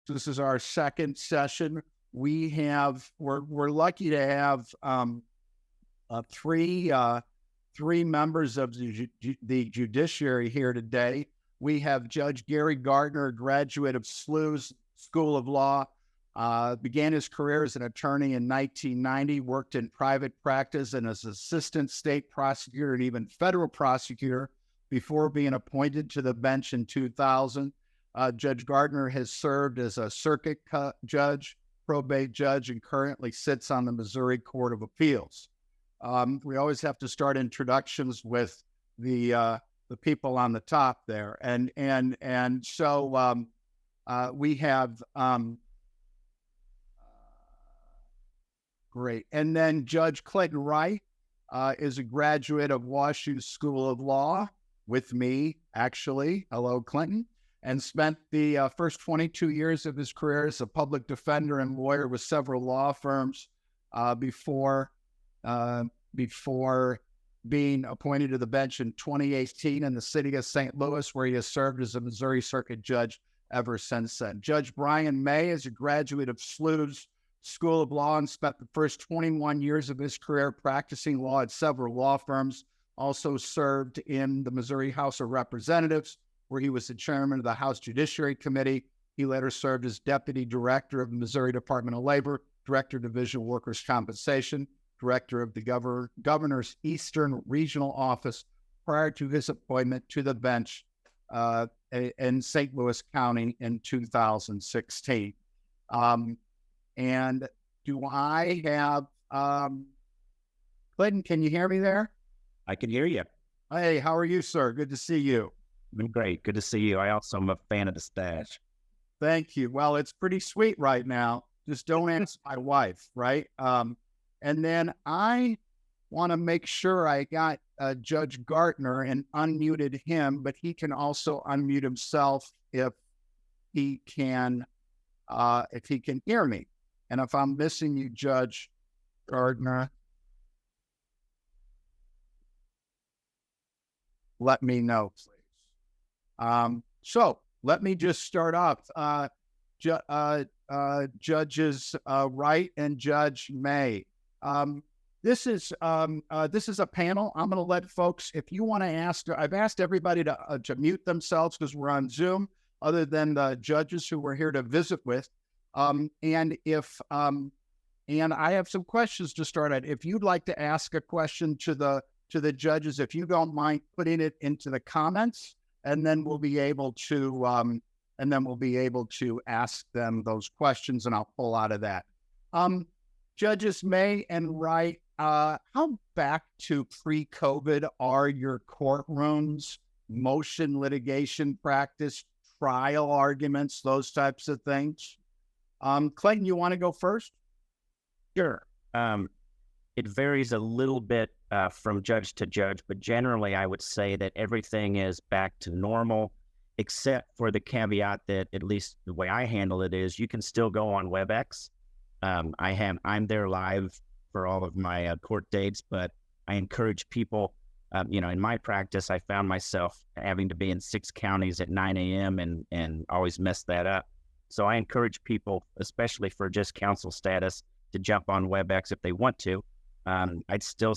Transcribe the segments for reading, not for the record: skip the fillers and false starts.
This is our second session. We're lucky to have three members of the judiciary here today. We have Judge Gary Gaertner, graduate of SLU's School of Law, began his career as an attorney in 1990, worked in private practice and as assistant state prosecutor and even federal prosecutor before being appointed to the bench in 2000. Judge Gaertner has served as a circuit judge, probate judge, and currently sits on the Missouri Court of Appeals. We always have to start introductions with the people on the top there, and so we have great. And then Judge Clinton Wright is a graduate of WashU School of Law with me, actually. Hello, Clinton. And spent the first 22 years of his career as a public defender and lawyer with several law firms before being appointed to the bench in 2018 in the city of St. Louis, where he has served as a Missouri Circuit Judge ever since then. Judge Brian May is a graduate of SLU's School of Law and spent the first 21 years of his career practicing law at several law firms. Also served in the Missouri House of Representatives, where he was the chairman of the House Judiciary Committee. He later served as deputy director of the Missouri Department of Labor, director of Division of Workers' Compensation, director of the governor's Eastern Regional Office prior to his appointment to the bench in St. Louis County in 2016. And do I have, Clinton, can you hear me there? I can hear you. Hey, how are you, sir? Good to see you. I'm great. Good to see you. I also am a fan of the stash. Thank you. Well, it's pretty sweet right now. Just don't ask my wife, right? And then I want to make sure I got Judge Gaertner and unmuted him, but he can also unmute himself if he can hear me. And if I'm missing you, Judge Gaertner, let me know, please. So let me just start off. Judges Wright and Judge May. This is a panel. I'm going to let folks, if you want to ask, I've asked everybody to mute themselves because we're on Zoom, other than the judges who we're here to visit with. And I have some questions to start at. If you'd like to ask a question to the judges, if you don't mind putting it into the comments, and then we'll be able to ask them those questions, and I'll pull out of that. Judges May and Wright, how back to pre-COVID are your courtrooms, motion litigation practice, trial arguments, those types of things? Clayton, you want to go first? Sure. It varies a little bit from judge to judge, but generally I would say that everything is back to normal, except for the caveat that, at least the way I handle it, is you can still go on WebEx. I'm there live for all of my court dates, but I encourage people, in my practice, I found myself having to be in 6 counties at 9 a.m. and always mess that up. So I encourage people, especially for just counsel status, to jump on WebEx if they want to. I feel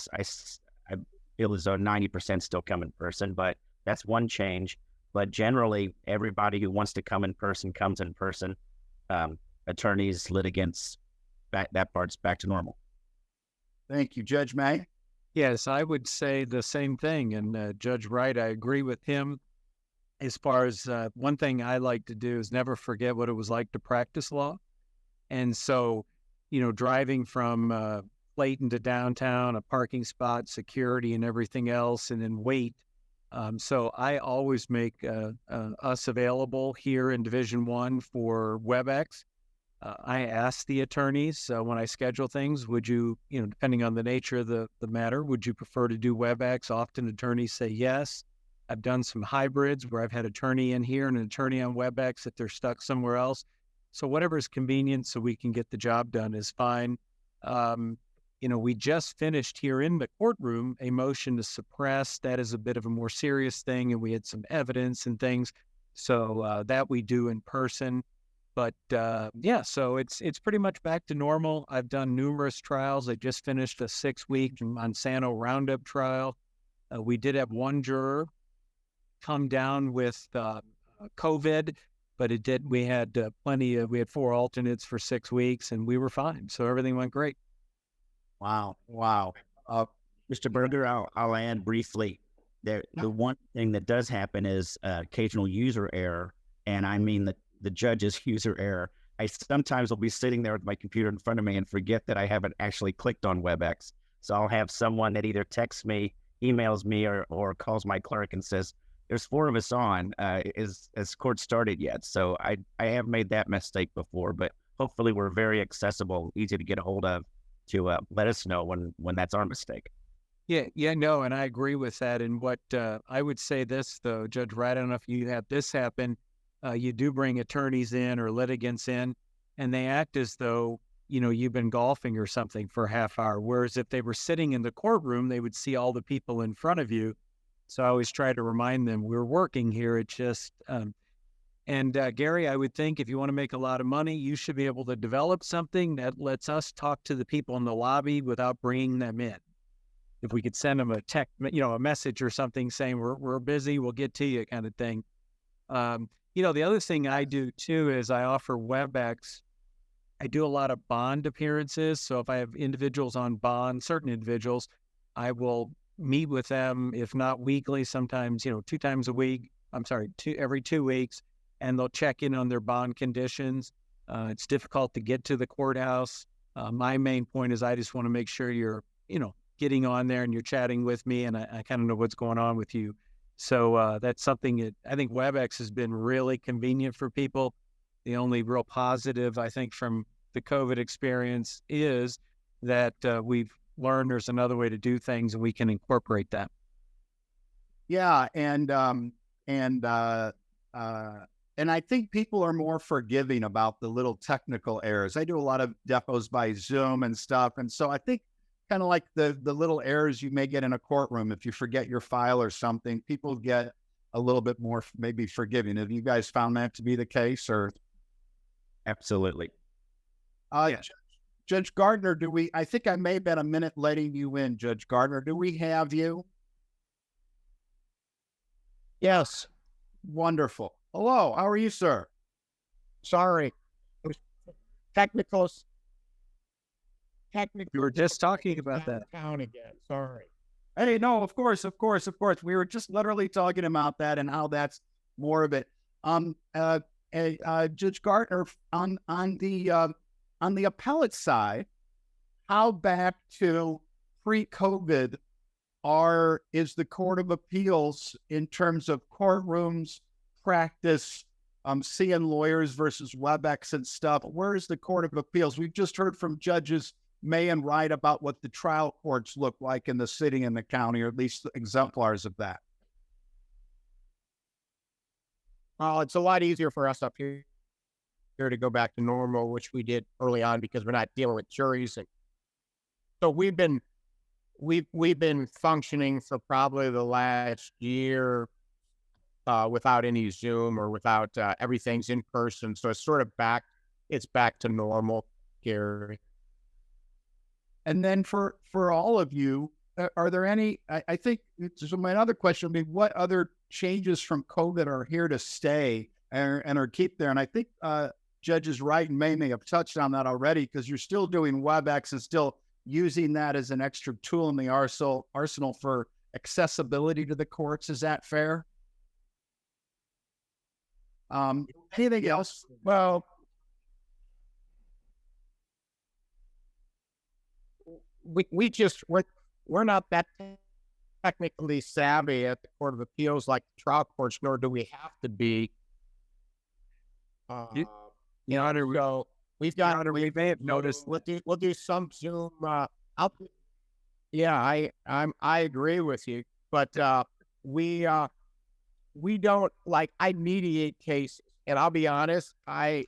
as though 90% still come in person, but that's one change. But generally, everybody who wants to come in person comes in person. Attorneys, litigants, that part's back to normal. Thank you. Judge May? Yes, I would say the same thing. And Judge Wright, I agree with him. As far as one thing I like to do is never forget what it was like to practice law. And so, driving from Clayton to downtown, a parking spot, security and everything else, and then wait. So I always make us available here in Division I for WebEx. I ask the attorneys when I schedule things, would you, depending on the nature of the matter, would you prefer to do WebEx? Often attorneys say yes. I've done some hybrids where I've had attorney in here and an attorney on WebEx if they're stuck somewhere else. So whatever is convenient so we can get the job done is fine. We just finished here in the courtroom a motion to suppress. That is a bit of a more serious thing, and we had some evidence and things. So that we do in person. But yeah, so it's pretty much back to normal. I've done numerous trials. I just finished a 6-week Monsanto Roundup trial. We did have one juror come down with COVID, but it did. We had we had 4 alternates for 6 weeks, and we were fine. So everything went great. Wow. Wow. Mr. Berger, I'll add briefly. The one thing that does happen is occasional user error, and I mean the judge's user error. I sometimes will be sitting there with my computer in front of me and forget that I haven't actually clicked on WebEx. So I'll have someone that either texts me, emails me, or calls my clerk and says, "There's 4 of us on. Has court started yet?" So I have made that mistake before, but hopefully we're very accessible, easy to get a hold of to let us know when that's our mistake. Yeah, no, and I agree with that. And what I would say this, though, Judge Wright, I don't know if you have this happen. You do bring attorneys in or litigants in, and they act as though, you've been golfing or something for a half hour. Whereas if they were sitting in the courtroom, they would see all the people in front of you. So I always try to remind them, we're working here. It's just, Gary, I would think if you want to make a lot of money, you should be able to develop something that lets us talk to the people in the lobby without bringing them in. If we could send them a text, a message or something saying we're busy, we'll get to you, kind of thing. The other thing I do too is I offer WebEx. I do a lot of bond appearances. So if I have individuals on bond, certain individuals, I will meet with them, if not weekly, sometimes, 2 times a week. Every 2 weeks, and they'll check in on their bond conditions. It's difficult to get to the courthouse. My main point is I just want to make sure you're, getting on there and you're chatting with me, and I kind of know what's going on with you. So that's something that I think WebEx has been really convenient for people. The only real positive, I think, from the COVID experience is that we've learned there's another way to do things, and we can incorporate that. Yeah, and I think people are more forgiving about the little technical errors. I do a lot of depots by Zoom and stuff, and so I think kind of like the little errors you may get in a courtroom, if you forget your file or something, people get a little bit more maybe forgiving. Have you guys found that to be the case? Or Absolutely. yeah. Judge Gaertner, I think I may have been a minute letting you in, Judge Gaertner. Do we have you? Yes. Wonderful. Hello, how are you, sir? Sorry. Technical. We were just talking about that. Down again. Sorry. Hey, no, of course. We were just literally talking about that and how that's more of it. Judge Gaertner, on the appellate side, how back to pre-COVID is the Court of Appeals in terms of courtrooms, practice, seeing lawyers versus WebEx and stuff? Where is the Court of Appeals? We've just heard from Judges May and Wright about what the trial courts look like in the city and the county, or at least exemplars of that. Well, it's a lot easier for us up here to go back to normal, which we did early on because we're not dealing with juries, and so we've been functioning for probably the last year without any Zoom or without everything's in person. So it's sort of back to normal, Gary. And then for all of you, are there any, I think, so my other question would be, what other changes from COVID are here to stay and are keep there? And I think Judges Wright and May have touched on that already, because you're still doing WebEx and still using that as an extra tool in the arsenal for accessibility to the courts. Is that fair? Anything else? Well, we're not that technically savvy at the Court of Appeals like the trial courts, nor do we have to be. So we've got. We may have noticed. We'll do some Zoom. I agree with you, but we don't like. I mediate cases, and I'll be honest. I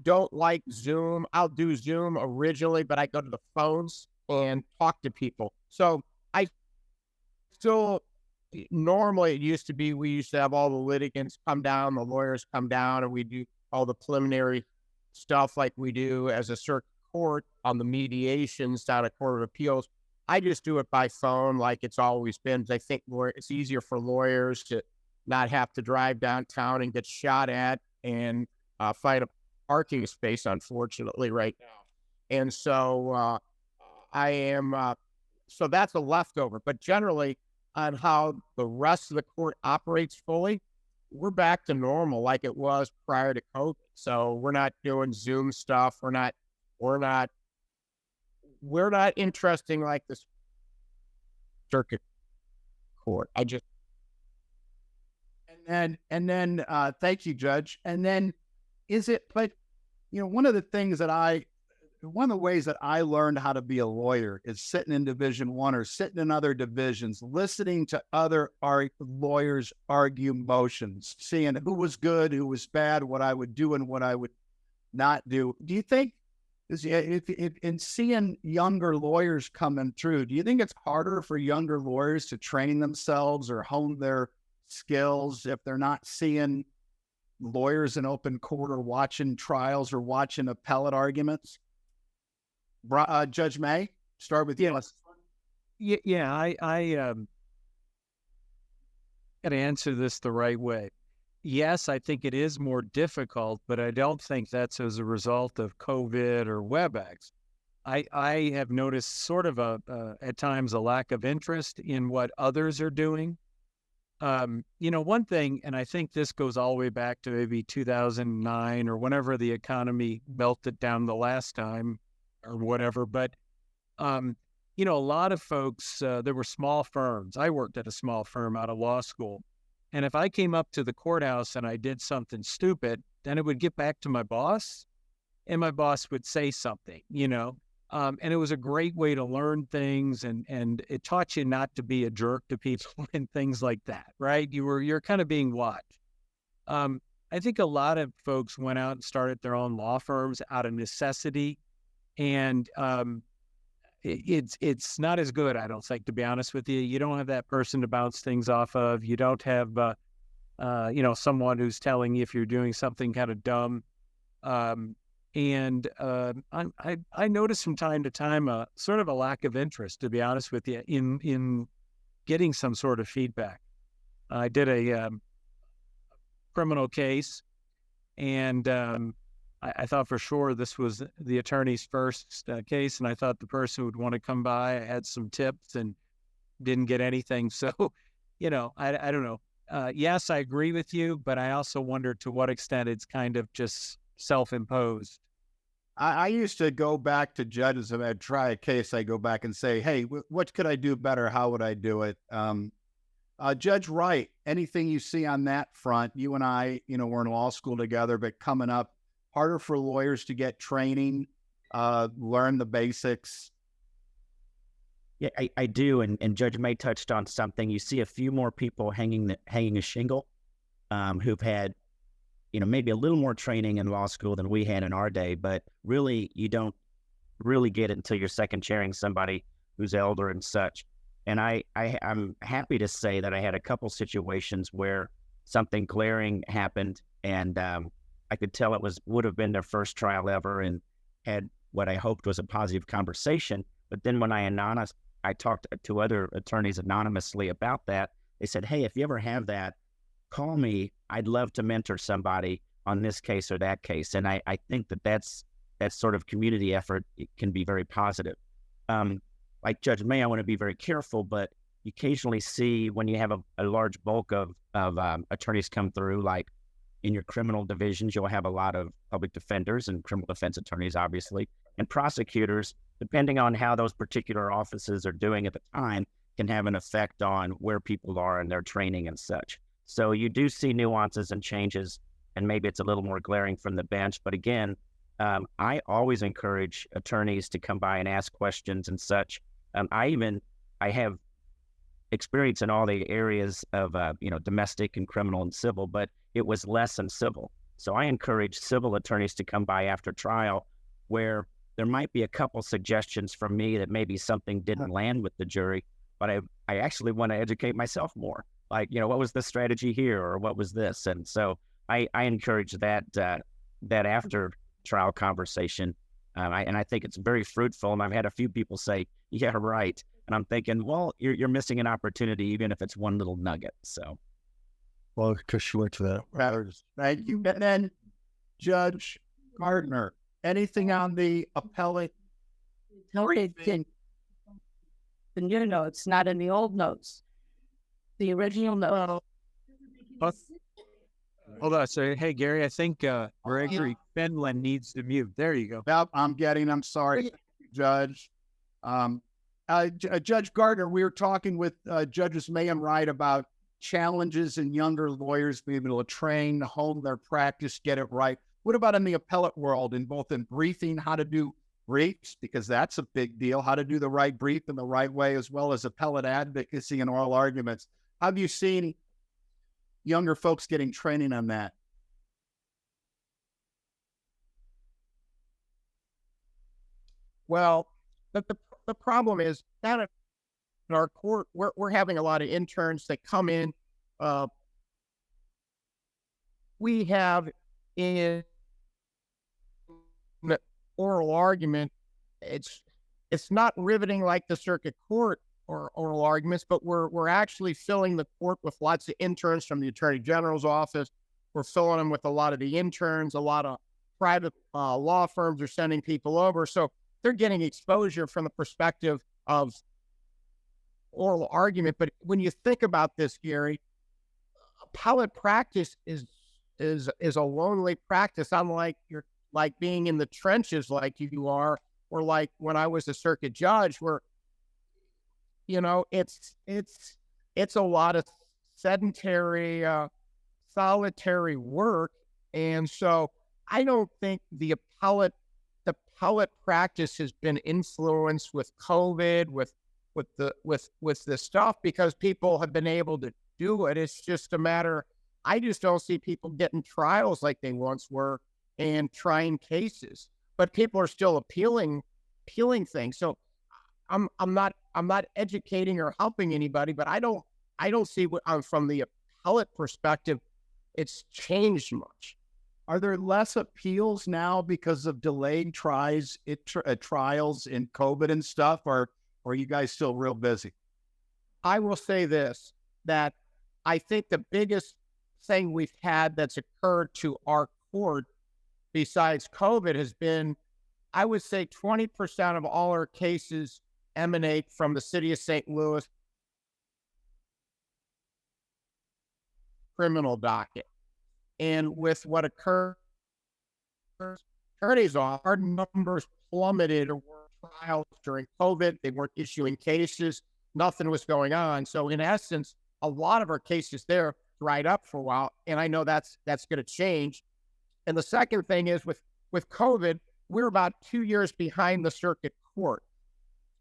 don't like Zoom. I'll do Zoom originally, but I go to the phones and talk to people. So I still, normally it used to be, we used to have all the litigants come down, the lawyers come down, and we do all the preliminary stuff like we do as a circuit court on the mediations down at Court of Appeals. I just do it by phone like it's always been. I think it's easier for lawyers to not have to drive downtown and get shot at and find a parking space, unfortunately, right now. And so so that's a leftover. But generally, on how the rest of the court operates fully, we're back to normal like it was prior to COVID. So we're not doing Zoom stuff. We're not interesting like this circuit court. And then thank you, Judge. And then but one of the ways that I learned how to be a lawyer is sitting in Division I or sitting in other divisions, listening to other lawyers argue motions, seeing who was good, who was bad, what I would do and what I would not do. Do you think, in seeing younger lawyers coming through, do you think it's harder for younger lawyers to train themselves or hone their skills if they're not seeing lawyers in open court or watching trials or watching appellate arguments? Judge May, start with you. Yeah, I got to answer this the right way. Yes, I think it is more difficult, but I don't think that's as a result of COVID or WebEx. I have noticed sort of at times a lack of interest in what others are doing. One thing, and I think this goes all the way back to maybe 2009 or whenever the economy melted down the last time or whatever, but a lot of folks, there were small firms. I worked at a small firm out of law school. And if I came up to the courthouse and I did something stupid, then it would get back to my boss and my boss would say something, and it was a great way to learn things. And it taught you not to be a jerk to people and things like that, right? You're kind of being watched. I think a lot of folks went out and started their own law firms out of necessity. And it's not as good, I don't think, to be honest with you. You don't have that person to bounce things off of. You don't have, someone who's telling you if you're doing something kind of dumb. I notice from time to time sort of a lack of interest, to be honest with you, in getting some sort of feedback. I did a criminal case, and I thought for sure this was the attorney's first case, and I thought the person would want to come by. I had some tips and didn't get anything. So, I don't know. Yes, I agree with you, but I also wonder to what extent it's kind of just self-imposed. I used to go back to judges if I'd try a case. I go back and say, hey, what could I do better? How would I do it? Judge Wright, anything you see on that front? You and I, we're in law school together, but coming up, harder for lawyers to get training, learn the basics. Yeah, I do. And Judge May touched on something. You see a few more people hanging a shingle who've had, maybe a little more training in law school than we had in our day, but really you don't really get it until you're second chairing somebody who's elder and such. And I'm happy to say that I had a couple situations where something glaring happened, and I could tell it would have been their first trial ever and had what I hoped was a positive conversation. But then when I talked to other attorneys anonymously about that, they said, hey, if you ever have that, call me. I'd love to mentor somebody on this case or that case. And I think that sort of community effort, it can be very positive. Like Judge May, I want to be very careful, but you occasionally see when you have a large bulk of attorneys come through, like in your criminal divisions, you'll have a lot of public defenders and criminal defense attorneys, obviously, and prosecutors, depending on how those particular offices are doing at the time, can have an effect on where people are in their training and such. So you do see nuances and changes, and maybe it's a little more glaring from the bench. But again, I always encourage attorneys to come by and ask questions and such. I have experience in all the areas of, domestic and criminal and civil, but it was less in civil. So I encourage civil attorneys to come by after trial where there might be a couple suggestions from me that maybe something didn't land with the jury, but I actually want to educate myself more. Like, what was the strategy here or what was this? And so I encourage that that after trial conversation. And I think it's very fruitful. And I've had a few people say, yeah, right. And I'm thinking, well, you're missing an opportunity, even if it's one little nugget. So, well, Chris, you went to that. Thank you. And then Judge Gaertner, anything on the appellate? The new notes, not in the old notes. The original note. Hold on. So, hey, Gary, I think Gregory Finland needs to mute. There you go. Well, I'm sorry, Judge. Judge Gaertner, we were talking with Judges May and Wright about challenges in younger lawyers being able to train, hone their practice, get it right. What about in the appellate world, in both in briefing, how to do briefs, because that's a big deal, how to do the right brief in the right way, as well as appellate advocacy and oral arguments? Have you seen younger folks getting training on that? Well, the problem is that in our court, we're having a lot of interns that come in. We have in oral argument, it's not riveting like the circuit court or oral arguments, but we're actually filling the court with lots of interns from the Attorney General's office. We're filling them with a lot of the interns. A lot of private law firms are sending people over, so they're getting exposure from the perspective of oral argument. But when you think about this, Gary, appellate practice is a lonely practice, unlike you're like being in the trenches like you are, or like when I was a circuit judge, where it's a lot of sedentary, solitary work. And so I don't think the appellate practice has been influenced with COVID, with this stuff, because people have been able to do it. It's just a matter, I just don't see people getting trials like they once were and trying cases, but people are still appealing things. So I'm not educating or helping anybody, but I don't see what from the appellate perspective, it's changed much. Are there less appeals now because of delayed trials in COVID and stuff, or are you guys still real busy? I will say this, that I think the biggest thing we've had that's occurred to our court besides COVID has been, I would say 20% of all our cases emanate from the city of St. Louis criminal docket. And with what occurred, attorneys, our numbers plummeted or were trials during COVID. They weren't issuing cases. Nothing was going on. So in essence, a lot of our cases there dried up for a while. And I know that's going to change. And the second thing is with COVID, we're about 2 years behind the circuit court.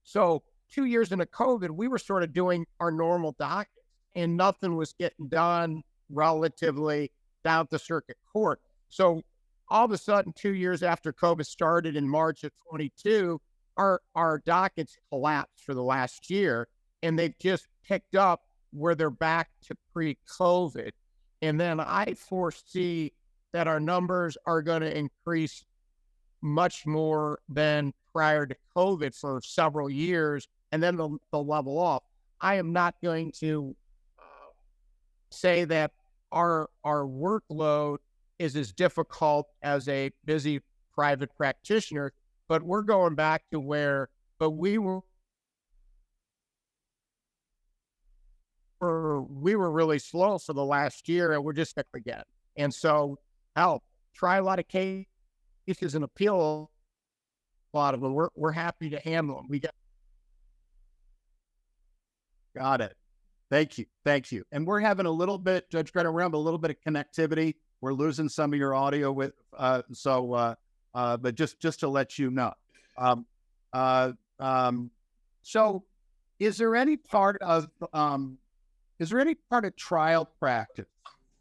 So 2 years into COVID, we were sort of doing our normal docket and nothing was getting done relatively down at the circuit court. So all of a sudden, 2 years after COVID started in March of 22, our dockets collapsed for the last year, and they've just picked up where they're back to pre-COVID. And then I foresee that our numbers are going to increase much more than prior to COVID for several years, and then they'll level off. I am not going to say that our workload is as difficult as a busy private practitioner, but we're going back to where, but we were really slow for the last year, and we're just back again. And so I'll try a lot of cases and appeal a lot of them. We're happy to handle them. We got it. Thank you. And we're having a little bit, Judge Gaertner, we're having a little bit of connectivity. We're losing some of your audio but just to let you know. So is there any part of trial practice,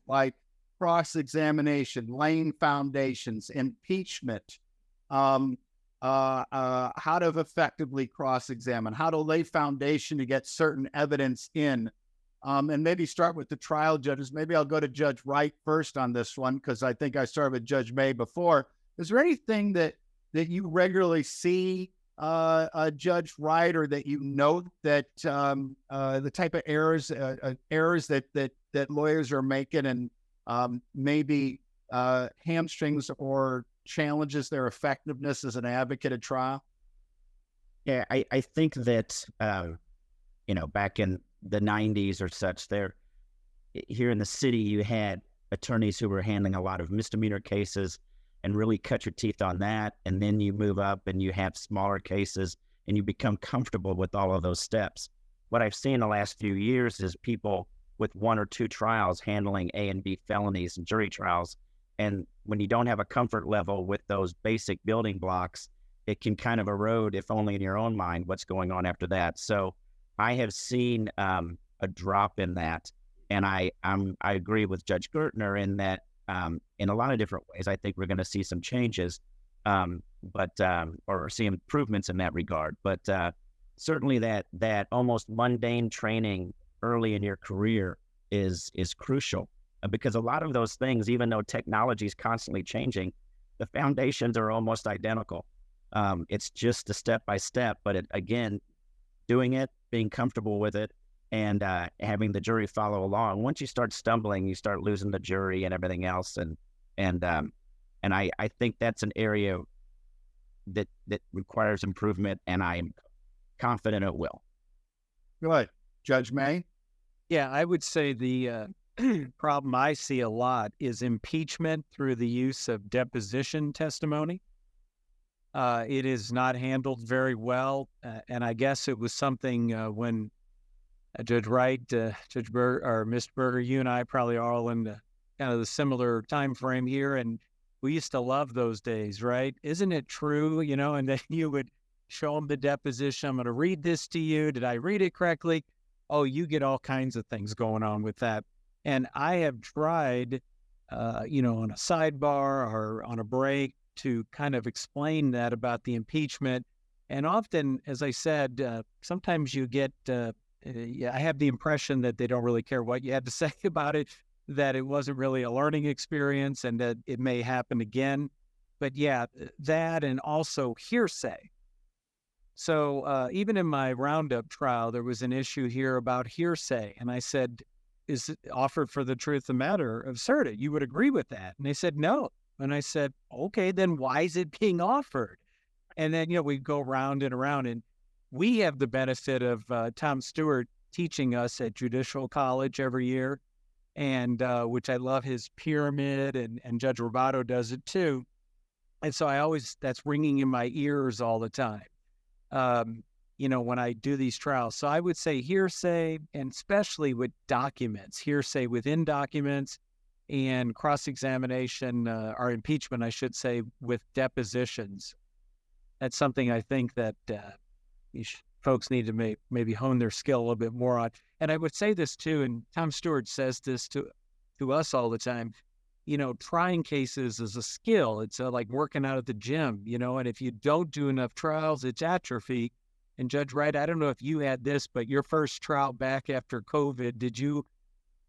like cross-examination, laying foundations, impeachment, how to effectively cross-examine, how to lay foundation to get certain evidence in, and maybe start with the trial judges. Maybe I'll go to Judge Wright first on this one, because I think I started with Judge May before. Is there anything that you regularly see, Judge Wright, or that you note that the type of errors that lawyers are making, and maybe hamstrings or challenges their effectiveness as an advocate at trial? Yeah, I think that, back in the 90s or such, here in the city, you had attorneys who were handling a lot of misdemeanor cases and really cut your teeth on that. And then you move up and you have smaller cases and you become comfortable with all of those steps. What I've seen the last few years is people with 1 or 2 trials handling A and B felonies and jury trials. And when you don't have a comfort level with those basic building blocks, it can kind of erode, if only in your own mind, what's going on after that. So I have seen a drop in that. And I agree with Judge Gaertner in that in a lot of different ways, I think we're going to see some changes, or see improvements in that regard. But certainly that almost mundane training early in your career is crucial, because a lot of those things, even though technology is constantly changing, the foundations are almost identical. It's just a step by step, but again, doing it, being comfortable with it, and having the jury follow along. Once you start stumbling, you start losing the jury and everything else. And I think that's an area that requires improvement, and I'm confident it will. Good. Judge May? Yeah, I would say the problem I see a lot is impeachment through the use of deposition testimony. It is not handled very well, and I guess it was something when Judge Wright, Judge Berger, or Mr. Berger, you and I probably are all in kind of the similar time frame here, and we used to love those days, right? Isn't it true? And then you would show them the deposition. I'm going to read this to you. Did I read it correctly? Oh, you get all kinds of things going on with that. And I have tried, on a sidebar or on a break to kind of explain that about the impeachment. And often, as I said, sometimes you get, I have the impression that they don't really care what you had to say about it, that it wasn't really a learning experience and that it may happen again. But yeah, that, and also hearsay. So even in my roundup trial, there was an issue here about hearsay. And I said, is it offered for the truth of the matter asserted? You would agree with that? And they said, no. And I said, okay, then why is it being offered? And then, we go round and around. And we have the benefit of Tom Stewart teaching us at Judicial College every year, and which I love his pyramid, and Judge Roboto does it too. And so that's ringing in my ears all the time, when I do these trials. So I would say hearsay, and especially with documents, hearsay within documents, and cross-examination, or impeachment, I should say, with depositions. That's something I think that folks need to maybe hone their skill a little bit more on. And I would say this too, and Tom Stewart says this to us all the time, trying cases is a skill. It's like working out at the gym, and if you don't do enough trials, it's atrophy. And Judge Wright, I don't know if you had this, but your first trial back after COVID, did you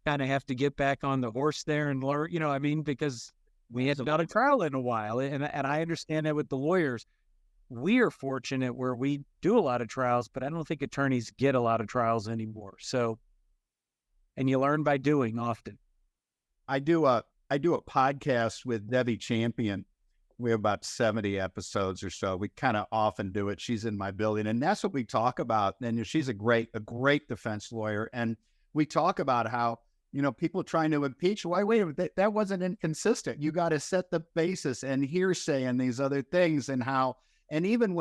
kind of have to get back on the horse there and learn, because we hadn't done a trial in a while. And I understand that with the lawyers. We are fortunate where we do a lot of trials, but I don't think attorneys get a lot of trials anymore. So, and you learn by doing often. I do a podcast with Debbie Champion. We have about 70 episodes or so. We kind of often do it. She's in my building, and that's what we talk about. And she's a great defense lawyer. And we talk about how, people trying to impeach. Wait, that wasn't inconsistent. You got to set the basis and hearsay and these other things, and how. And even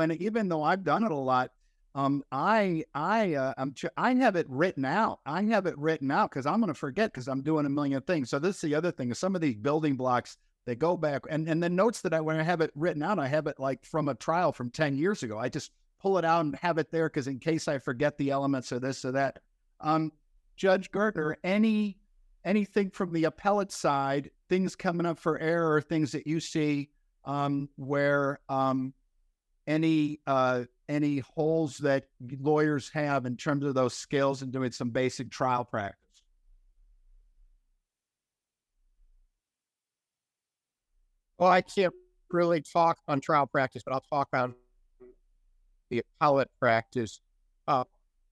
though I've done it a lot, I have it written out. I have it written out because I'm going to forget, because I'm doing a million things. So this is the other thing. Some of these building blocks, they go back, and the notes that when I have it written out, I have it like from a trial from 10 years ago. I just pull it out and have it there, because in case I forget the elements of this or that. Judge Gaertner, anything from the appellate side, things coming up for error, things that you see where any holes that lawyers have in terms of those skills and doing some basic trial practice? Well, I can't really talk on trial practice, but I'll talk on the appellate practice. I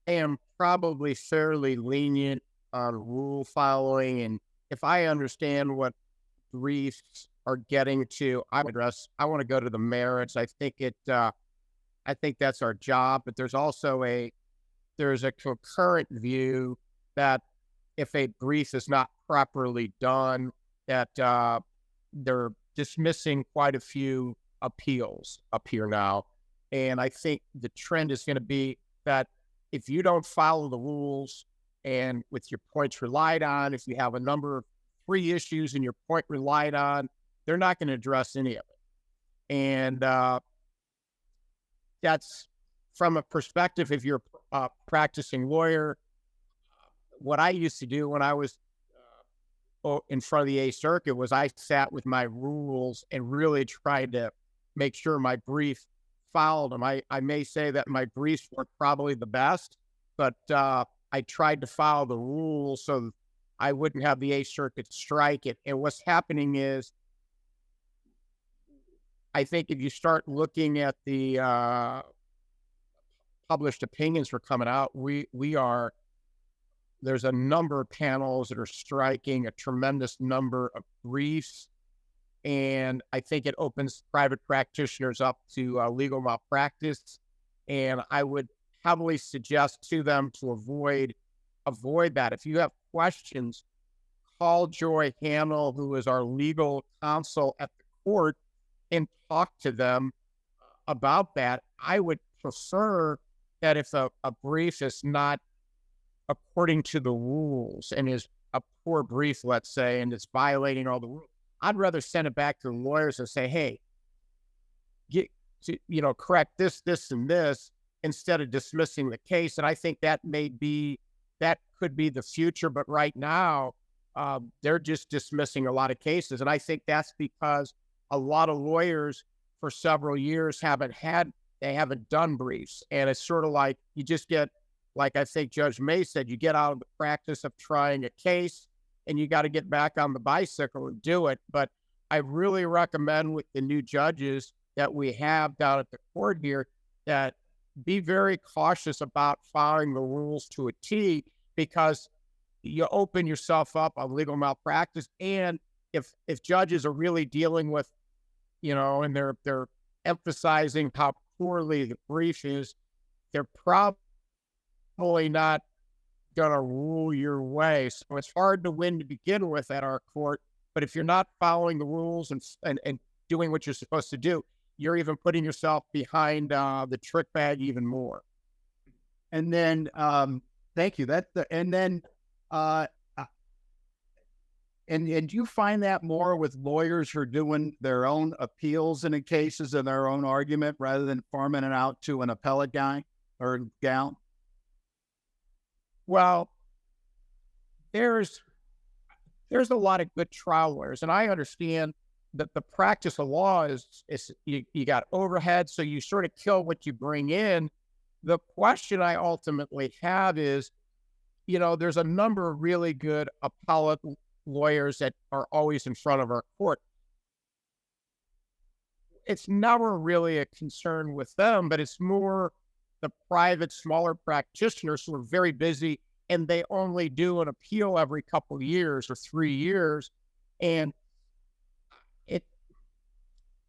am probably fairly lenient on rule following, and if I understand what briefs are getting to, I want to go to the merits. I think that's our job, but there's a concurrent view that if a brief is not properly done, that they're dismissing quite a few appeals up here now. And I think the trend is going to be that if you don't follow the rules and with your points relied on, if you have a number of 3 issues and your point relied on, they're not going to address any of it. And that's from a perspective, if you're a practicing lawyer, what I used to do when I was in front of the Eighth Circuit was I sat with my rules and really tried to make sure my brief followed them. I may say that my briefs weren't probably the best, but I tried to follow the rules so I wouldn't have the Eighth Circuit strike it. And what's happening is, I think if you start looking at the published opinions for coming out, there's a number of panels that are striking a tremendous number of briefs. And I think it opens private practitioners up to legal malpractice. And I would heavily suggest to them to avoid that. If you have questions, call Joy Hamill, who is our legal counsel at the court, and talk to them about that. I would prefer that if a brief is not according to the rules and is a poor brief, let's say, and it's violating all the rules, I'd rather send it back to the lawyers and say, hey, correct this, and this, instead of dismissing the case. And I think that could be the future. But right now, they're just dismissing a lot of cases. And I think that's because a lot of lawyers for several years haven't done briefs. And it's sort of like you just get, like I think Judge May said, you get out of the practice of trying a case and you got to get back on the bicycle and do it. But I really recommend with the new judges that we have down at the court here that be very cautious about following the rules to a T, because you open yourself up on legal malpractice. And if judges are really dealing with, and they're emphasizing how poorly the brief is, they're probably not going to rule your way. So it's hard to win to begin with at our court. But if you're not following the rules and doing what you're supposed to do, you're even putting yourself behind the trick bag even more. And then, thank you. And do you find that more with lawyers who are doing their own appeals in cases and their own argument rather than farming it out to an appellate guy or gal? Well, there's a lot of good trial lawyers, and I understand that the practice of law is you got overhead, so you sort of kill what you bring in. The question I ultimately have is, there's a number of really good appellate lawyers that are always in front of our court. It's never really a concern with them, but it's more the private, smaller practitioners who are very busy and they only do an appeal every couple of years or 3 years. And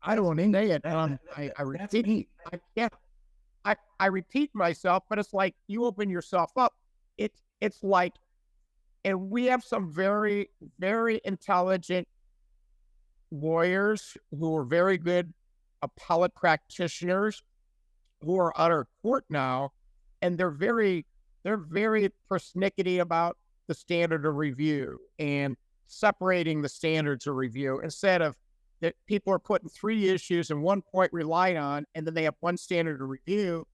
I don't want to say it. I repeat myself, but it's like you open yourself up. It's like, and we have some very, very intelligent lawyers who are very good appellate practitioners who are on our court now, and they're very persnickety about the standard of review and separating the standards of review, instead of that people are putting 3 issues and 1 point relied on, and then they have 1 standard of review.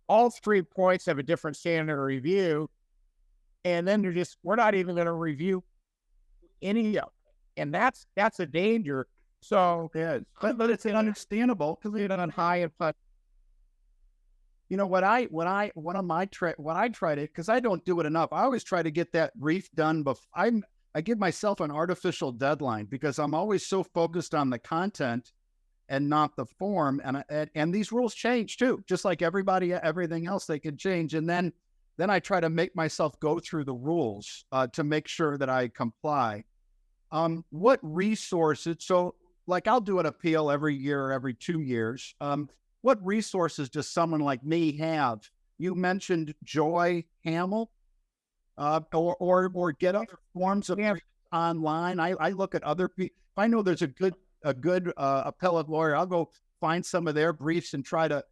All 3 points have a different standard of review, and then we're not even going to review any of it, and that's a danger. So yeah, but it's understandable because it's on high and fun. What I try to, because I don't do it enough. I always try to get that brief done. I give myself an artificial deadline because I'm always so focused on the content and not the form. And these rules change too, just like everything else, they can change. And then I try to make myself go through the rules to make sure that I comply. What resources? So, like, I'll do an appeal every year or every 2 years. What resources does someone like me have? You mentioned Joy Hamill, or get other forms of online. I look at other people. If I know there's a good appellate lawyer, I'll go find some of their briefs and try to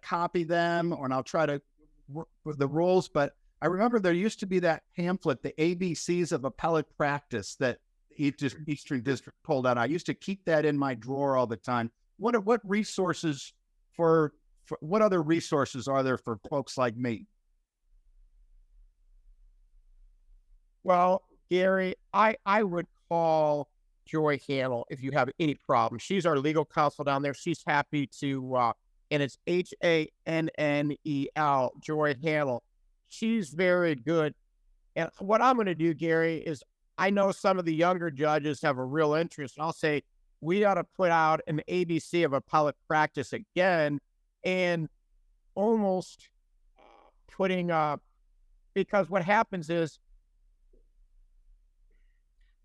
copy them, and I'll try to work with the rules. But I remember there used to be that pamphlet, the ABCs of Appellate Practice, that Eastern District pulled out. I used to keep that in my drawer all the time. What resources what other resources are there for folks like me? Well, Gary, I would call Joy Hannell if you have any problem. She's our legal counsel down there. She's happy to, and it's Hannel, Joy Hannell. She's very good. And what I'm going to do, Gary, is I know some of the younger judges have a real interest. And I'll say we ought to put out an ABC of appellate practice again, and almost putting because what happens is,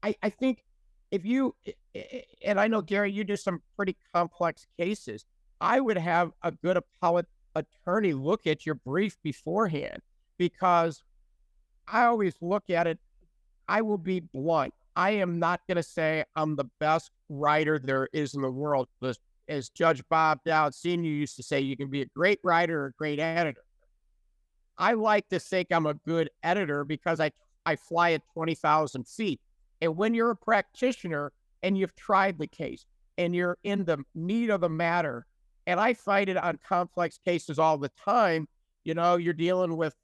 I think if you, and I know, Gary, you do some pretty complex cases, I would have a good appellate attorney look at your brief beforehand, because I always look at it, I will be blunt. I am not going to say I'm the best writer there is in the world. As Judge Bob Dowd Sr. used to say, you can be a great writer or a great editor. I like to think I'm a good editor because I fly at 20,000 feet. And when you're a practitioner and you've tried the case and you're in the meat of the matter, and I fight it on complex cases all the time, you're dealing with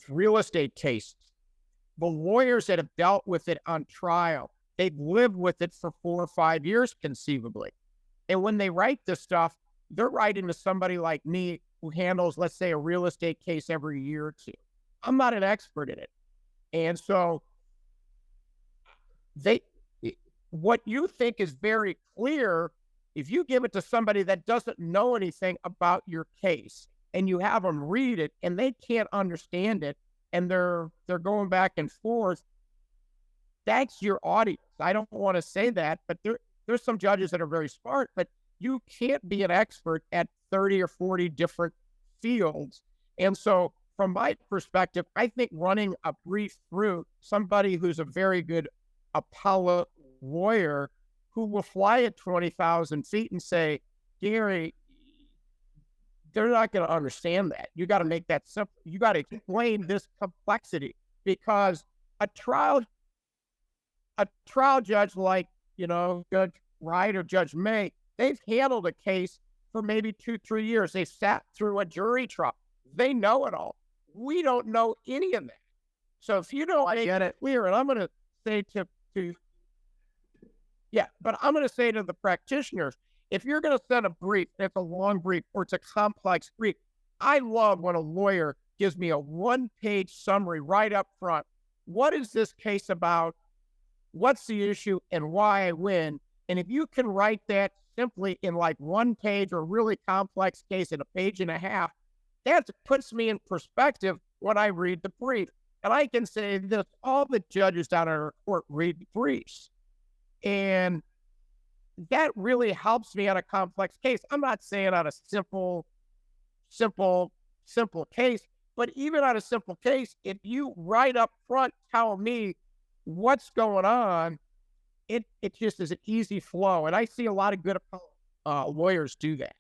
real estate cases. The lawyers that have dealt with it on trial, they've lived with it for 4 or 5 years conceivably. And when they write this stuff, they're writing to somebody like me who handles, let's say, a real estate case every year or two. I'm not an expert in it. And so what you think is very clear, if you give it to somebody that doesn't know anything about your case and you have them read it and they can't understand it and they're going back and forth, that's your audience. I don't want to say that, but there's some judges that are very smart, but you can't be an expert at 30 or 40 different fields. And so from my perspective, I think running a brief through somebody who's a very good appellate lawyer who will fly at 20,000 feet and say, Gary, they're not going to understand that. You got to make that simple. You got to explain this complexity, because a trial judge like, Judge Wright or Judge May, they've handled a case for maybe 2-3 years. They sat through a jury trial. They know it all. We don't know any of that. So if you don't make it clear, and I'm going to say I'm going to say to the practitioners, if you're going to send a brief, it's a long brief or it's a complex brief, I love when a lawyer gives me a 1-page summary right up front. What is this case about? What's the issue and why I win? And if you can write that simply in like 1 page or a really complex case in 1.5 pages, that puts me in perspective when I read the brief. And I can say this, all the judges down in our court read the briefs. And that really helps me on a complex case. I'm not saying on a simple case, but even on a simple case, if you right up front tell me what's going on, it just is an easy flow. And I see a lot of good lawyers do that.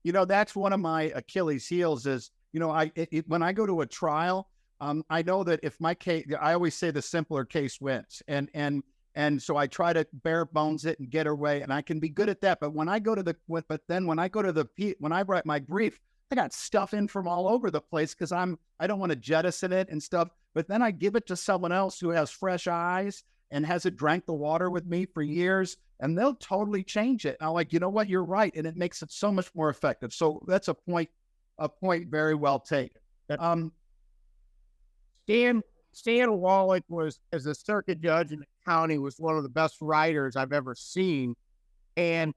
That's one of my Achilles heels is, when I go to a trial, I know that if my case, I always say the simpler case wins. And so I try to bare bones it and get away, and I can be good at that. But when I go to when I write my brief, I got stuff in from all over the place because I don't want to jettison it and stuff. But then I give it to someone else who has fresh eyes and hasn't drank the water with me for years, and they'll totally change it. And I'm like, you know what, you're right, and it makes it so much more effective. So that's a point very well taken. Dan, Stan Wallach was, as a circuit judge in the county, was one of the best writers I've ever seen. And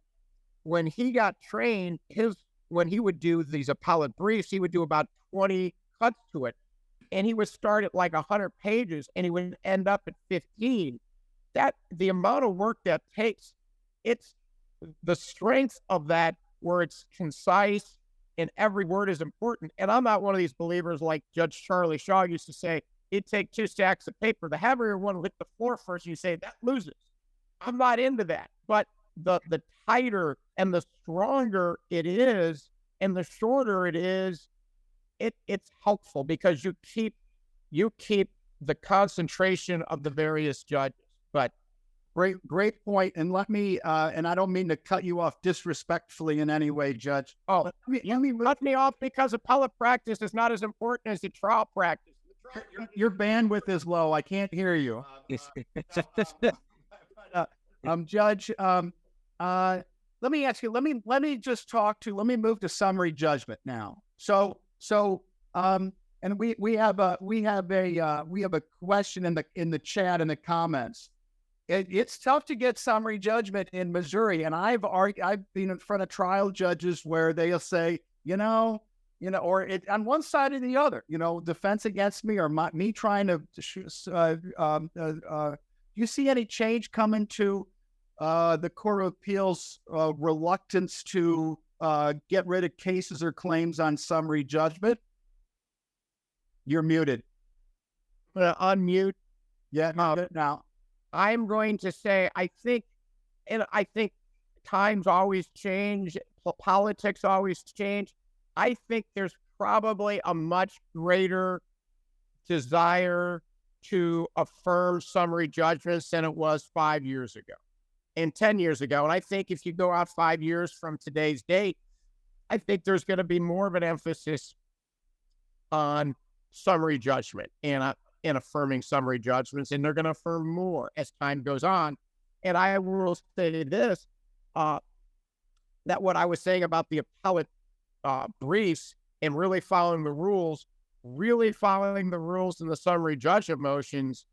when he got trained, when he would do these appellate briefs, he would do about 20 cuts to it. And he would start at like 100 pages and he would end up at 15. That the amount of work that takes, it's the strength of that where it's concise and every word is important. And I'm not one of these believers like Judge Charlie Shaw used to say, it'd take 2 stacks of paper. The heavier one will hit the floor first, you say that loses. I'm not into that. But the tighter and the stronger it is and the shorter it is, it's helpful because you keep the concentration of the various judges. But Great point. And let me, and I don't mean to cut you off disrespectfully in any way, Judge. let me cut me off because appellate practice is not as important as the trial practice. Your bandwidth is low. I can't hear you. Judge, let me ask you. Let me move to summary judgment now. And we have a question in the chat in the comments. It's tough to get summary judgment in Missouri, and I've been in front of trial judges where they'll say, or it on one side or the other, defense against me or me trying to. You see any change coming to the Court of Appeals' reluctance to get rid of cases or claims on summary judgment? You're muted. Unmute. Yeah, now. I'm going to say I think times always change, politics always change. I think there's probably a much greater desire to affirm summary judgments than it was 5 years ago and 10 years ago. And I think if you go out 5 years from today's date, I think there's going to be more of an emphasis on summary judgment and affirming summary judgments, and they're going to affirm more as time goes on. And I will say this, that what I was saying about the appellate briefs and really following the rules in the summary judgment motions,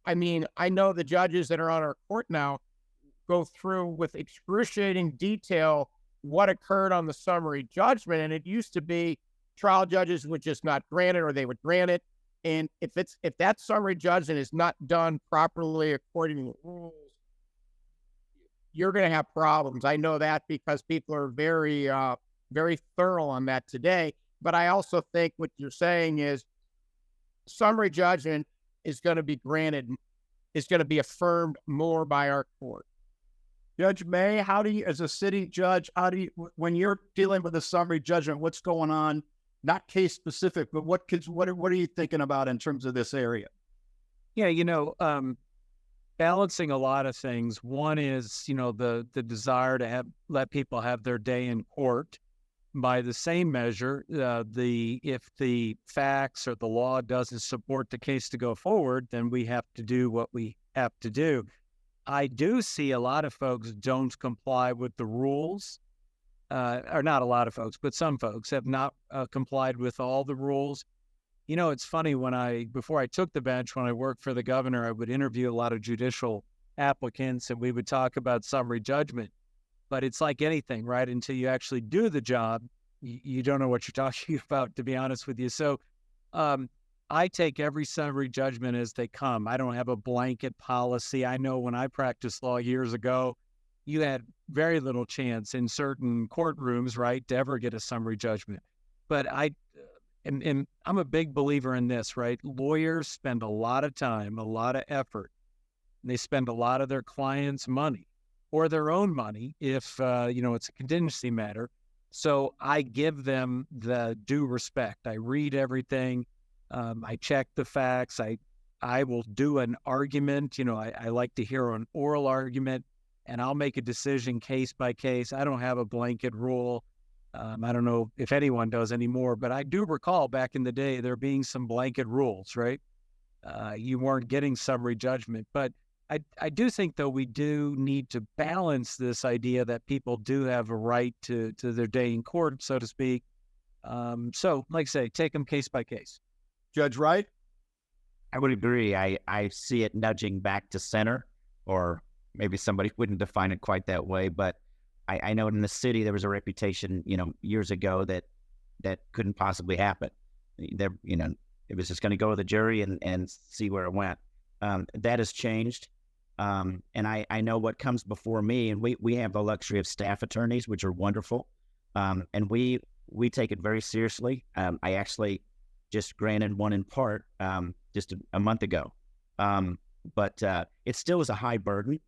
I mean, I know the judges that are on our court now go through with excruciating detail what occurred on the summary judgment, and it used to be trial judges would just not grant it or they would grant it. And if that summary judgment is not done properly according to the rules, you're going to have problems. I know that because people are very, very thorough on that today. But I also think what you're saying is summary judgment is going to be granted, is going to be affirmed more by our court. Judge May, how do you, as a city judge, when you're dealing with a summary judgment, what's going on? Not case specific, but what are you thinking about in terms of this area? Yeah, balancing a lot of things. One is, the desire to let people have their day in court. By the same measure, if the facts or the law doesn't support the case to go forward, then we have to do what we have to do. I do see a lot of folks don't comply with the rules. Or not a lot of folks, but some folks have not complied with all the rules. It's funny, before I took the bench, when I worked for the governor, I would interview a lot of judicial applicants and we would talk about summary judgment. But it's like anything, right? Until you actually do the job, you don't know what you're talking about, to be honest with you. So I take every summary judgment as they come. I don't have a blanket policy. I know when I practiced law years ago, you had very little chance in certain courtrooms, right, to ever get a summary judgment. But I'm a big believer in this, right? Lawyers spend a lot of time, a lot of effort, and they spend a lot of their clients' money or their own money if, it's a contingency matter. So I give them the due respect. I read everything. I check the facts. I will do an argument. I like to hear an oral argument. And I'll make a decision case by case. I don't have a blanket rule. I don't know if anyone does anymore, but I do recall back in the day there being some blanket rules, right? You weren't getting summary judgment. But I do think, though, we do need to balance this idea that people do have a right to their day in court, so to speak. So, like I say, take them case by case. Judge Wright? I would agree. I see it nudging back to center, or maybe somebody wouldn't define it quite that way, but I know in the city there was a reputation, years ago that couldn't possibly happen. There, it was just going to go to the jury and see where it went. That has changed. And I know what comes before me, and we have the luxury of staff attorneys, which are wonderful. And we take it very seriously. I actually just granted one in part just a month ago. But it still is a high burden.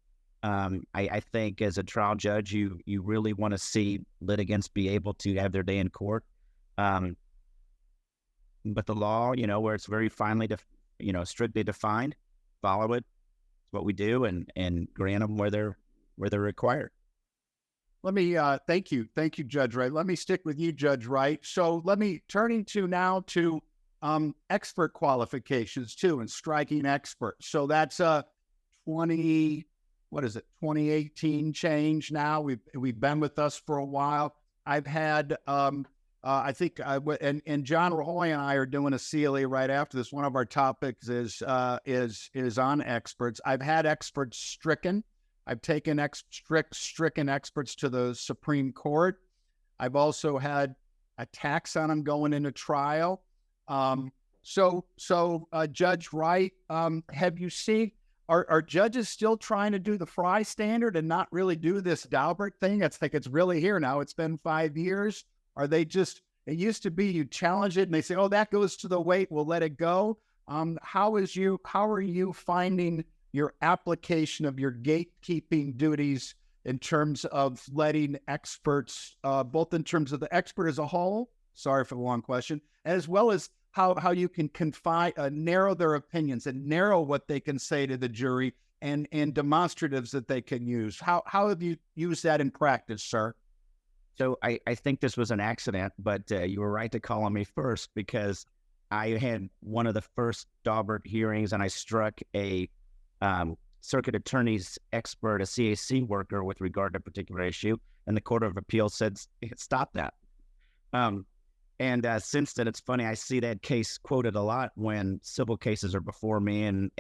I think as a trial judge, you really want to see litigants be able to have their day in court. But the law, where it's very finely, strictly defined, follow it. It's what we do, and grant them where they're required. Let me thank you, Judge Wright. Let me stick with you, Judge Wright. So let me turning now to expert qualifications too, and striking experts. So that's a 2018 change now. We've been with us for a while. I've had I think and John Rahoy and I are doing a CLE right after this. One of our topics is on experts. I've had experts stricken. I've taken stricken experts to the Supreme Court. I've also had attacks on them going into trial. So Judge Wright, have you seen, are judges still trying to do the Fry standard and not really do this Daubert thing? It's like, it's really here now. It's been 5 years. Are they just, it used to be you challenge it and they say, oh, that goes to the weight, we'll let it go. How are you finding your application of your gatekeeping duties in terms of letting experts, both in terms of the expert as a whole, sorry for the long question, as well as how you can narrow their opinions and narrow what they can say to the jury and demonstratives that they can use? How have you used that in practice, sir? So I think this was an accident, but you were right to call on me first, because I had one of the first Daubert hearings, and I struck a circuit attorney's expert, a CAC worker, with regard to a particular issue, and the Court of Appeals said, stop that. And since then, it's funny, I see that case quoted a lot when civil cases are before me, and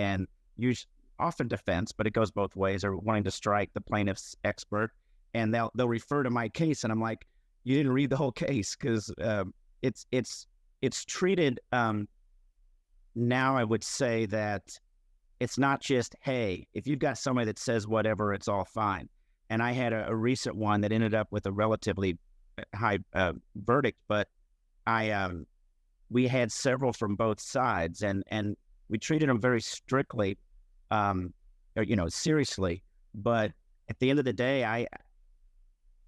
usually, often defense, but it goes both ways, are wanting to strike the plaintiff's expert, and they'll refer to my case, and I'm like, you didn't read the whole case, because it's treated now. I would say that it's not just, hey, if you've got somebody that says whatever, it's all fine. And I had a recent one that ended up with a relatively high verdict, but we had several from both sides, and we treated them very strictly, seriously. But at the end of the day,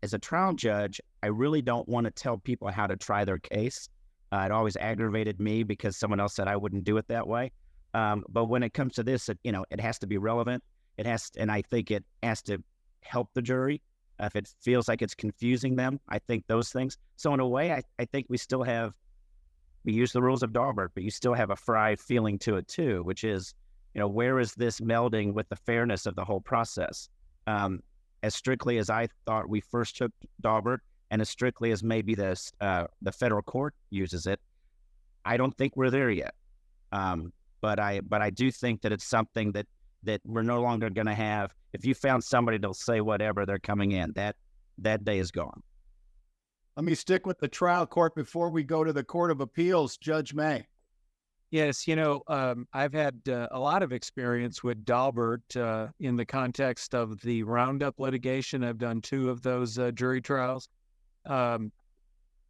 as a trial judge, I really don't want to tell people how to try their case. It always aggravated me because someone else said I wouldn't do it that way. But when it comes to this, it has to be relevant. And I think it has to help the jury. If it feels like it's confusing them, I think those things. So in a way, I think we use the rules of Daubert, but you still have a Fry feeling to it too, which is, where is this melding with the fairness of the whole process? As strictly as I thought we first took Daubert, and as strictly as maybe the federal court uses it, I don't think we're there yet. But I do think that it's something that we're no longer going to have. If you found somebody that'll say whatever, they're coming in. That day is gone. Let me stick with the trial court before we go to the Court of Appeals, Judge May. Yes, I've had a lot of experience with Daubert in the context of the Roundup litigation. I've done 2 of those jury trials.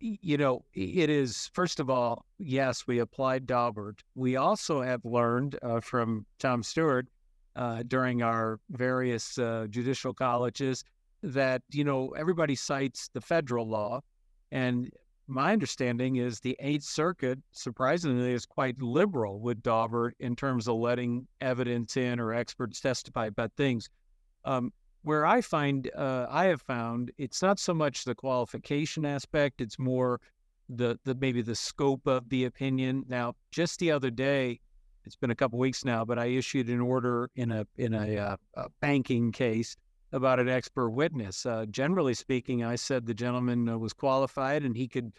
It is, first of all, yes, we applied Daubert. We also have learned from Tom Stewart during our various judicial colleges that, everybody cites the federal law. And my understanding is the Eighth Circuit, surprisingly, is quite liberal with Daubert in terms of letting evidence in or experts testify about things. Where I have found it's not so much the qualification aspect; it's more the maybe the scope of the opinion. Now, just the other day, it's been a couple weeks now, but I issued an order in a banking case about an expert witness. Generally speaking, I said the gentleman was qualified and he could,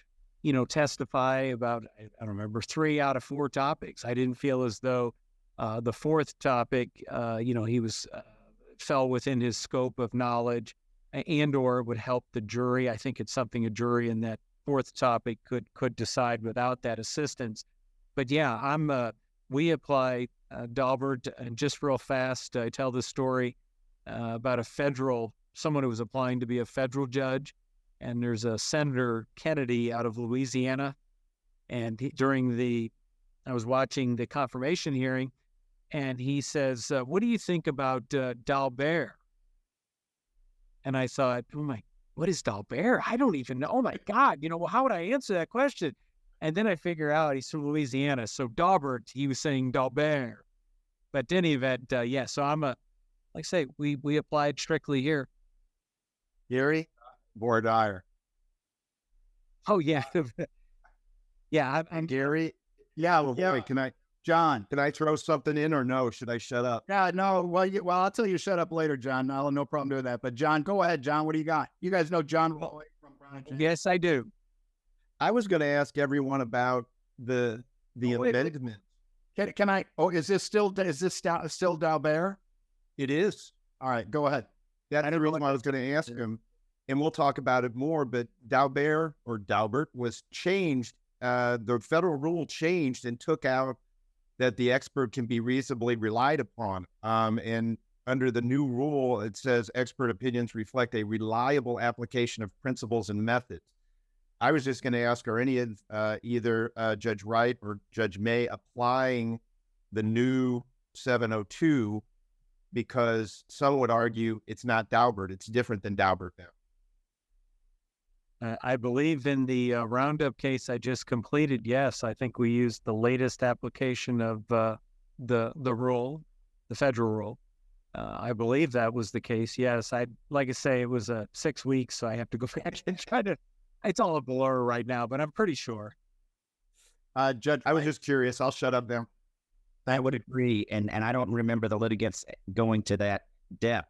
testify about, I don't remember, 3 out of 4 topics. I didn't feel as though The fourth topic, he was fell within his scope of knowledge and or would help the jury. I think it's something a jury in that fourth topic could decide without that assistance. But yeah, we apply Daubert, and just real fast, I tell this story about someone who was applying to be a federal judge, and there's a Senator Kennedy out of Louisiana, and I was watching the confirmation hearing, and he says, what do you think about Daubert? And I thought, what is Daubert? I don't even know. Oh my God, how would I answer that question? And then I figure out he's from Louisiana. So Daubert, he was saying Daubert. But in any event, so I'm like I say, we applied strictly here. Gary? Voir dire. Oh, yeah. Yeah, I'm Gary? Yeah, wait, John, can I throw something in or no? Should I shut up? Yeah, no. Well, I'll tell you shut up later, John. I'll have no problem doing that. But John, go ahead, John. What do you got? You guys know John Roy from Brown. Yes, I do. I was going to ask everyone about the amendment. Can I? Oh, is this still Daubert? It is. All right, go ahead. That's the reason why I was going to ask him, and we'll talk about it more. But Daubert was changed. The federal rule changed and took out that the expert can be reasonably relied upon. And under the new rule, it says expert opinions reflect a reliable application of principles and methods. I was just going to ask, are any of either Judge Wright or Judge May applying the new 702? Because some would argue it's not Daubert. It's different than Daubert now. I believe in the Roundup case I just completed, yes, I think we used the latest application of the rule, the federal rule. I believe that was the case, yes. Like I say, it was 6 weeks, so I have to go back and try to, it's all a blur right now, but I'm pretty sure. Judge, I was just curious. I'll shut up now. I would agree, and I don't remember the litigants going to that depth,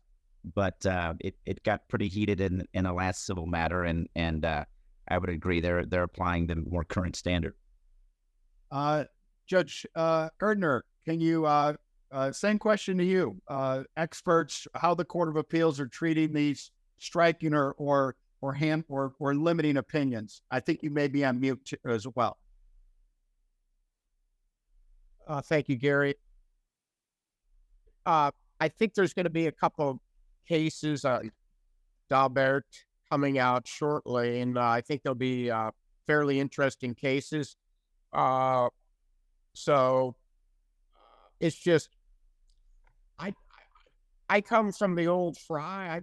but it got pretty heated in a last civil matter, and I would agree they're applying the more current standard. Judge Gaertner, can you same question to you? Experts, how the Court of Appeals are treating these striking or limiting opinions. I think you may be on mute as well. Thank you, Gary. I think there's going to be a couple cases, Daubert, coming out shortly, and I think they'll be fairly interesting cases. So it's just, I come from the old fry.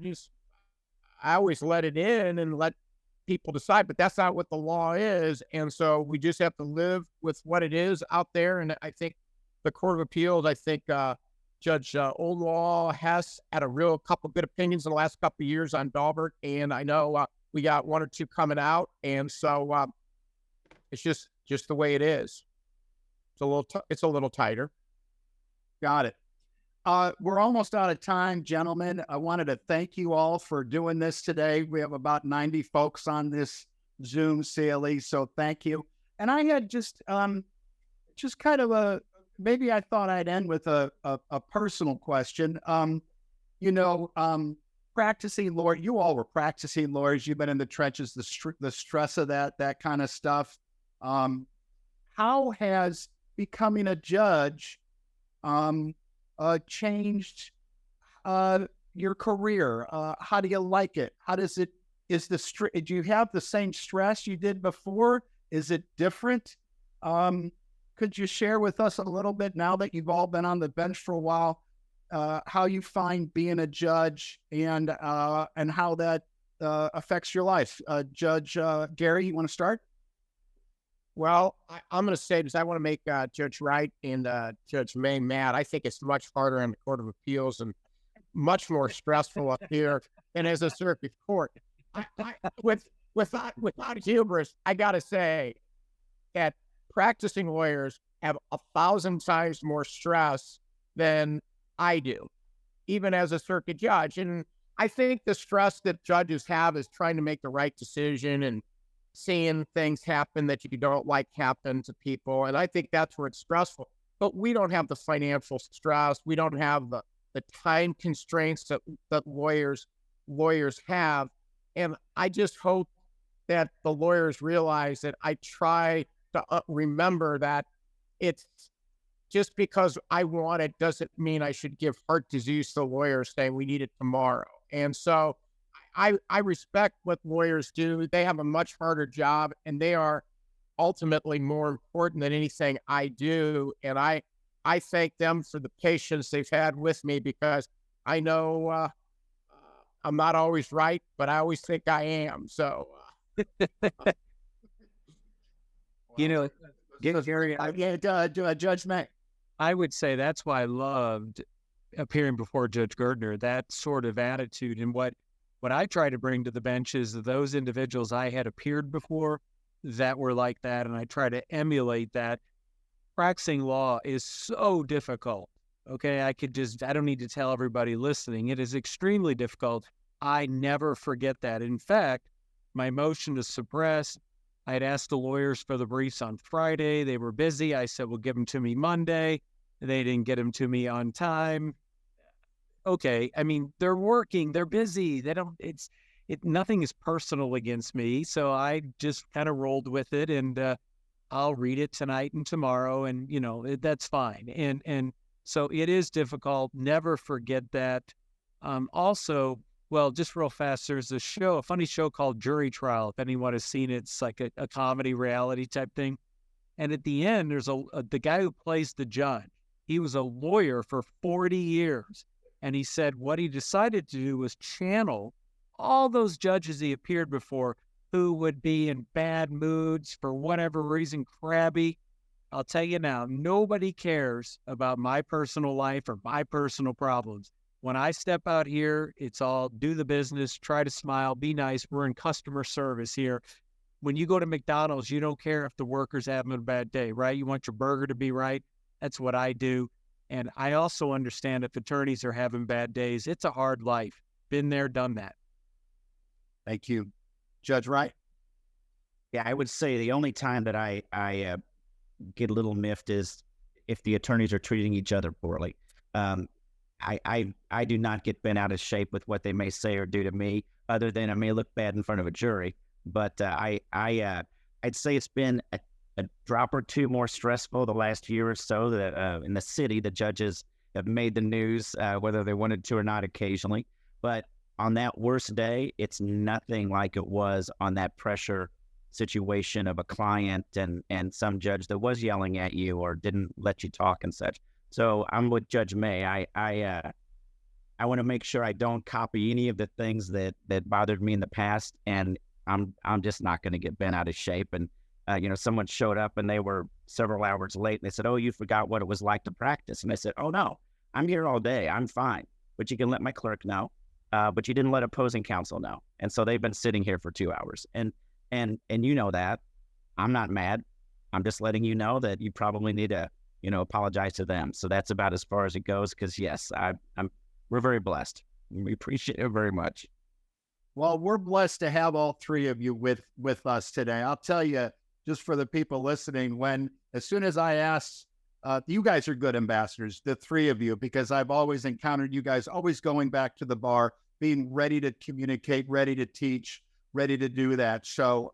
I always let it in and let people decide, but that's not what the law is. And so we just have to live with what it is out there. And I think the Court of Appeals, Judge Oldlaw has had a real couple good opinions in the last couple of years on Daubert. And I know we got one or two coming out. And so it's just the way it is. It's a little tighter. Got it. We're almost out of time, gentlemen. I wanted to thank you all for doing this today. We have about 90 folks on this Zoom CLE, so thank you. And I had just kind of maybe I thought I'd end with a personal question. Practicing lawyer, you all were practicing lawyers. You've been in the trenches, the stress of that kind of stuff. How has becoming a judge changed your career? How do you like it? How does it, do you have the same stress you did before? Is it different? Could you share with us a little bit, now that you've all been on the bench for a while, how you find being a judge and how that affects your life? Judge Gary, you want to start? Well, I'm going to say this. I want to make Judge Wright and Judge May mad. I think it's much harder on the Court of Appeals and much more stressful up here than as a circuit court. Without hubris, I got to say that practicing lawyers have 1,000 times more stress than I do, even as a circuit judge. And I think the stress that judges have is trying to make the right decision and seeing things happen that you don't like happen to people. And I think that's where it's stressful. but we don't have the financial stress. We don't have the time constraints that lawyers have. And I just hope that the lawyers realize that I try to remember that it's just because I want it doesn't mean I should give heart disease to lawyers saying we need it tomorrow. And so I respect what lawyers do. They have a much harder job, and they are ultimately more important than anything I do. And I thank them for the patience they've had with me, because I know I'm not always right, but I always think I am. So, Gary, Judge May. I would say that's why I loved appearing before Judge Gaertner, that sort of attitude. And what I try to bring to the bench is those individuals I had appeared before that were like that, and I try to emulate that. Practicing law is so difficult. Okay, I don't need to tell everybody listening, it is extremely difficult. I never forget that. In fact, my motion to suppress, I had asked the lawyers for the briefs on Friday. They were busy. I said, well, give them to me Monday. They didn't get them to me on time. Okay, I mean, they're working, they're busy. Nothing is personal against me. So I just kind of rolled with it, and I'll read it tonight and tomorrow, and that's fine. And so it is difficult. Never forget that. Also, well, just real fast, there's a funny show called Jury Trial. If anyone has seen it, it's like a comedy reality type thing. And at the end, there's the guy who plays the judge. He was a lawyer for 40 years. And he said what he decided to do was channel all those judges he appeared before who would be in bad moods for whatever reason, crabby. I'll tell you now, nobody cares about my personal life or my personal problems. When I step out here, it's all do the business, try to smile, be nice. We're in customer service here. When you go to McDonald's, you don't care if the worker's having a bad day, right? You want your burger to be right. That's what I do. And I also understand if attorneys are having bad days, it's a hard life. Been there, done that. Thank you. Judge Wright? Yeah, I would say the only time that I get a little miffed is if the attorneys are treating each other poorly. I do not get bent out of shape with what they may say or do to me, other than I may look bad in front of a jury. But I'd say it's been a drop or two more stressful the last year or so. That in the city, the judges have made the news, whether they wanted to or not occasionally. But on that worst day, it's nothing like it was on that pressure situation of a client and some judge that was yelling at you or didn't let you talk and such. So I'm with Judge May. I want to make sure I don't copy any of the things that bothered me in the past, and I'm just not going to get bent out of shape. And someone showed up and they were several hours late, and they said, "Oh, you forgot what it was like to practice." And I said, "Oh no, I'm here all day. I'm fine. But you can let my clerk know. But you didn't let opposing counsel know." And so they've been sitting here for 2 hours. And you know that. I'm not mad. I'm just letting you know that you probably need to, apologize to them. So that's about as far as it goes, because yes, we're very blessed. We appreciate it very much. Well, we're blessed to have all three of you with us today. I'll tell you, just for the people listening, as soon as I asked, you guys are good ambassadors, the three of you, because I've always encountered you guys always going back to the bar, being ready to communicate, ready to teach, ready to do that. So,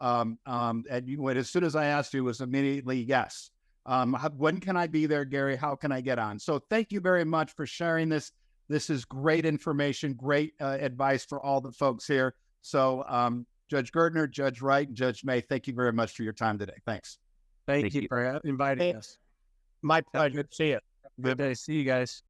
as soon as I asked you, it was immediately yes. When can I be there, Gary? How can I get on? So thank you very much for sharing this. This is great information, great advice for all the folks here. So Judge Gaertner, Judge Wright, and Judge May, thank you very much for your time today. Thanks. Thank you for inviting us. My pleasure. See you. Good day. See you guys.